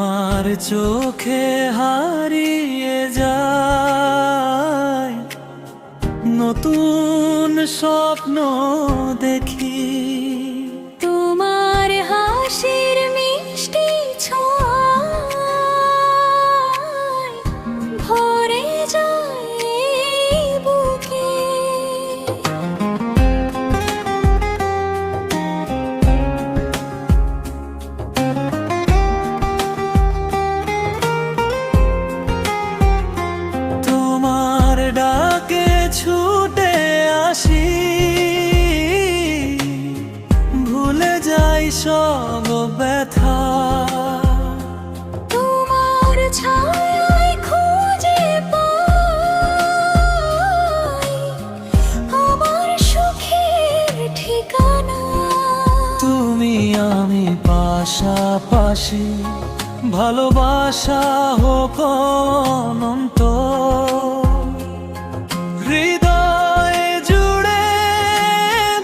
তোমার চোখে হারিয়ে যায় নতুন স্বপ্ন দেখি। তোমার হাসির মিষ্টি ছোঁয়ায় ভরে যায় বুকে। তোমার ডাকে ছুটে আসি, ভুলে যাই সব ব্যথা। তোমার ছায়ায় খুঁজে পাই আমার সুখের ঠিকানা। তুমি আমি পাশাপাশি, ভালোবাসা হোক অনন্ত। হৃদয়ে জুড়ে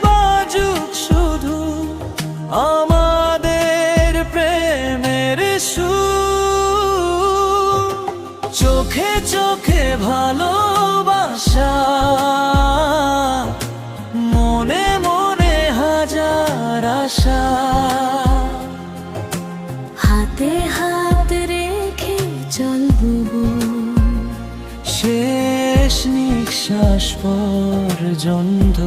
বাজুক শুধু আমাদের প্রেমের সুর। চোখে চোখে ভালোবাসা, মনে মনে হাজার আশা। হাতে হাত রেখে চলবো শেষ নিঃশ্বাস পর্যন্ত।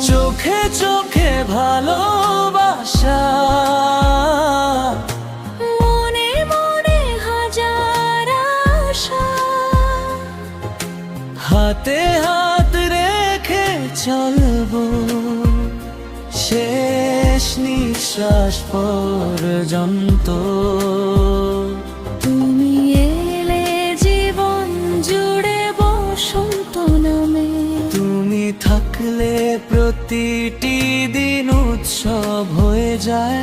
চোখে চোখে ভালোবাসা, মনে মনে হাজার আশা। হাতে হাত রেখে চলবো শেষ নিঃশ্বাস পর্যন্ত। তুমি এলে জীবন জুড়ে বসন্ত নামে। তুমি থাকলে প্রতিটি দিন উৎসব হয়ে যায়।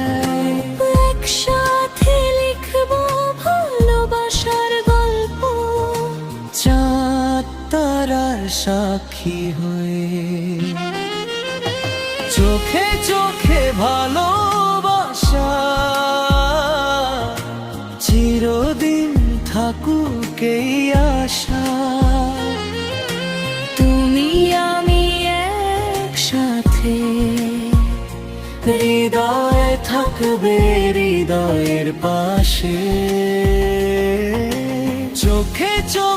একসাথে লিখবো ভালোবাসার গল্প, চাঁদ তারার সাক্ষী হয়ে। চোখে চোখে ভালোবাসা, চিরদিন থাকুক এই আশা। তুমি আমি একসাথে, হৃদয়ে থাকবে হৃদয়ের পাশে। চোখে চোখে